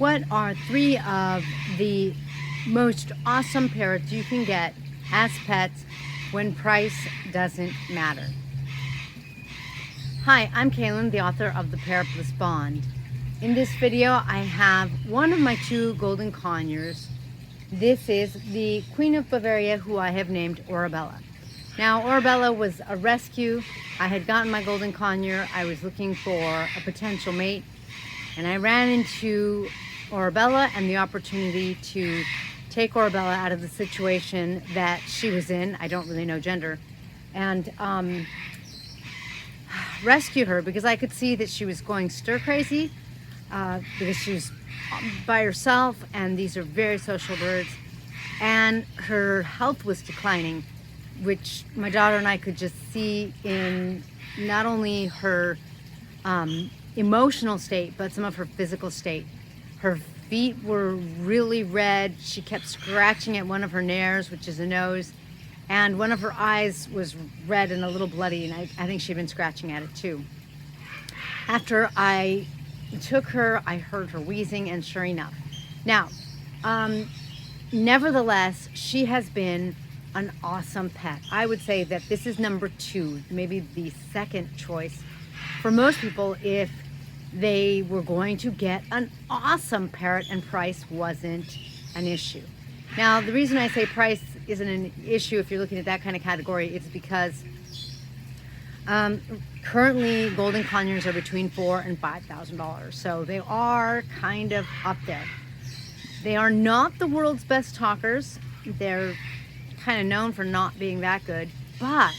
What are 3 of the most awesome parrots you can get as pets when price doesn't matter? Hi, I'm Kaylin, the author of the Parrot Bliss Bond. In this video, I have one of my 2 golden conures. This is the Queen of Bavaria, who I have named Arabella. Now, Arabella was a rescue. I had gotten my golden conure. I was looking for a potential mate, and I ran into Arabella and the opportunity to take Arabella out of the situation that she was in. I don't really know gender. And rescue her because I could see that she was going stir crazy because she was by herself, and these are very social birds, and her health was declining, which my daughter and I could just see in not only her emotional state, but some of her physical state. Her feet were really red. She kept scratching at one of her nares, which is a nose, and one of her eyes was red and a little bloody, and I think she'd been scratching at it too. After I took her, I heard her wheezing, and sure enough. Now, nevertheless, she has been an awesome pet. I would say that this is number 2, maybe the second choice for most people if they were going to get an awesome parrot and price wasn't an issue. Now, the reason I say price isn't an issue if you're looking at that kind of category, it's because currently golden conures are between $4,000 and $5,000, so they are kind of up there. They are not the world's best talkers. They're kind of known for not being that good, but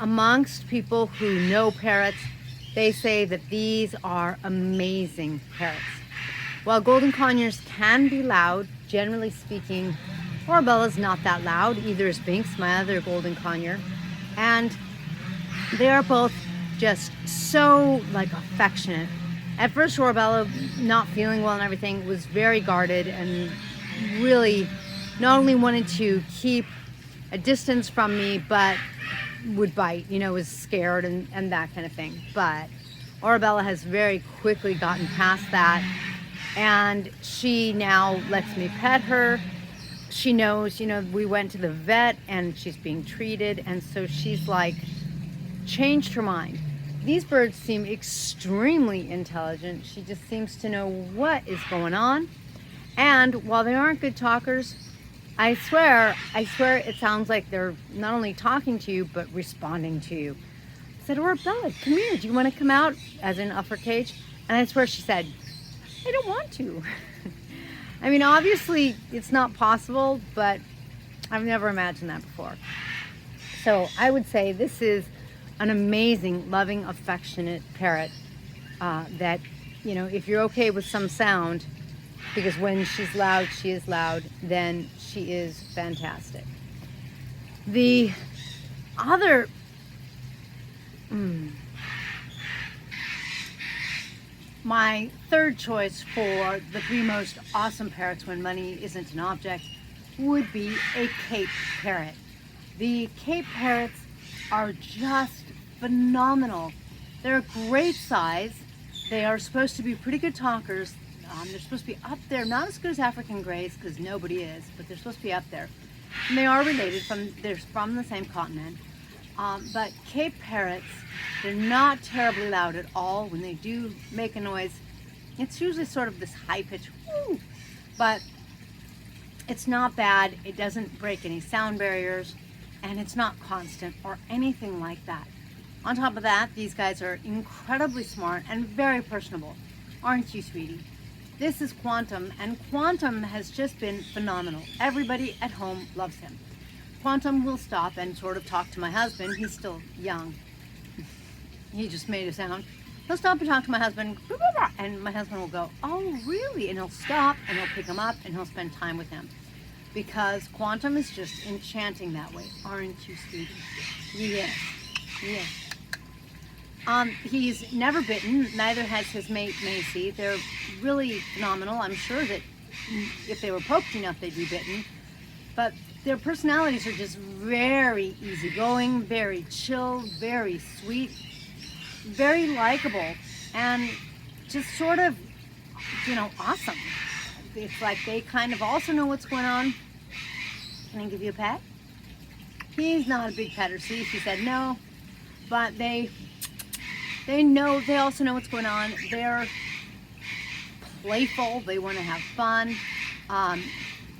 amongst people who know parrots, they say that these are amazing parrots. While golden conures can be loud, generally speaking, Arabella's not that loud. Either is Binks, my other golden conure, and they are both just so affectionate. At first, Arabella, not feeling well and everything, was very guarded and really not only wanted to keep a distance from me, but would bite, was scared and that kind of thing. But Arabella has very quickly gotten past that, and she now lets me pet her. She knows, we went to the vet and she's being treated, and so she's changed her mind. These birds seem extremely intelligent. She just seems to know what is going on. And while they aren't good talkers, I swear it sounds like they're not only talking to you, but responding to you. I said, Arabella, come here. Do you want to come out? As in off her cage. And I swear she said, I don't want to. I mean, obviously it's not possible, but I've never imagined that before. So I would say this is an amazing, loving, affectionate parrot that, if you're okay with some sound, because when she's loud, she is loud, then she is fantastic. The other, my third choice for the 3 most awesome parrots when money isn't an object would be a Cape parrot. The Cape parrots are just phenomenal. They're a great size. They are supposed to be pretty good talkers. They're supposed to be up there, not as good as African Greys, because nobody is, but they're supposed to be up there. And they are related, they're from the same continent. But Cape parrots, they're not terribly loud at all. When they do make a noise, it's usually sort of this high pitch, woo, but it's not bad. It doesn't break any sound barriers, and it's not constant or anything like that. On top of that, these guys are incredibly smart and very personable. Aren't you, sweetie? This is Quantum, and Quantum has just been phenomenal. Everybody at home loves him. Quantum will stop and sort of talk to my husband. He's still young. He just made a sound. He'll stop and talk to my husband, and my husband will go, oh, really? And he'll stop, and he'll pick him up, and he'll spend time with him. Because Quantum is just enchanting that way. Aren't you, sweetie? Yes. Yes. He's never bitten, neither has his mate Macy. They're really phenomenal. I'm sure that if they were poked enough, they'd be bitten. But their personalities are just very easygoing, very chill, very sweet, very likable, and just sort of awesome. It's like they kind of also know what's going on. Can I give you a pet? He's not a big petter. See, she said no, but they know, they also know what's going on. They're playful. They want to have fun.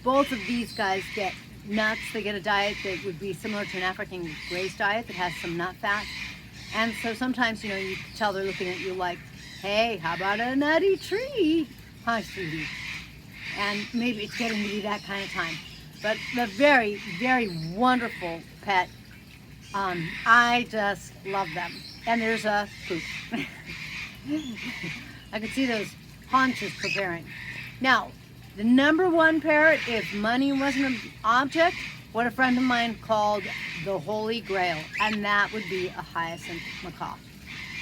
Both of these guys get nuts. They get a diet that would be similar to an African graze diet that has some nut fat. And so sometimes, you can tell they're looking at you like, hey, how about a nutty treat? Hi, sweetie. And maybe it's getting to be that kind of time. But a very, very wonderful pet. I just love them. And there's a poop. I could see those haunches preparing. Now, the number one parrot, if money wasn't an object, what a friend of mine called the Holy Grail, and that would be a hyacinth macaw.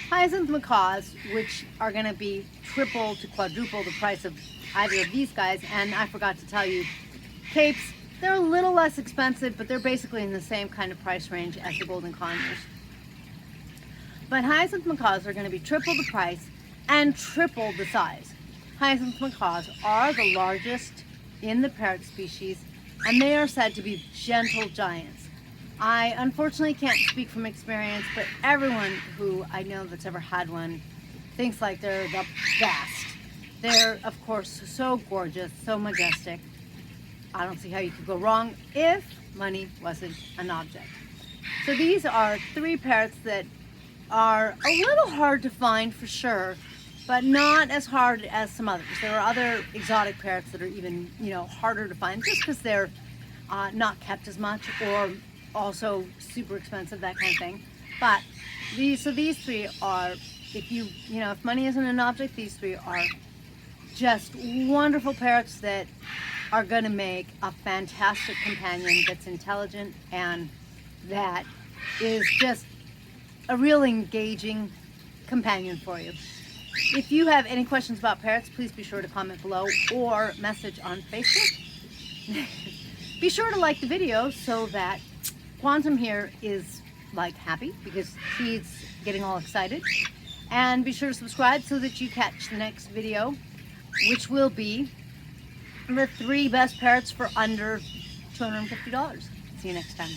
Hyacinth macaws, which are going to be triple to quadruple the price of either of these guys, and I forgot to tell you, capes, they're a little less expensive, but they're basically in the same kind of price range as the golden conures. But hyacinth macaws are going to be triple the price and triple the size. Hyacinth macaws are the largest in the parrot species, and they are said to be gentle giants. I unfortunately can't speak from experience, but everyone who I know that's ever had one thinks like they're the best. They're, of course, so gorgeous, so majestic. I don't see how you could go wrong if money wasn't an object. So these are 3 parrots that are a little hard to find for sure, but not as hard as some others. There are other exotic parrots that are even, harder to find just because they're not kept as much or also super expensive, that kind of thing. But these 3 are, if money isn't an object, these 3 are just wonderful parrots that are going to make a fantastic companion that's intelligent and that is just a real engaging companion for you. If you have any questions about parrots, please be sure to comment below or message on Facebook. Be sure to like the video so that Quantum here is like happy because he's getting all excited. And be sure to subscribe so that you catch the next video, which will be the 3 best parrots for under $250. See you next time.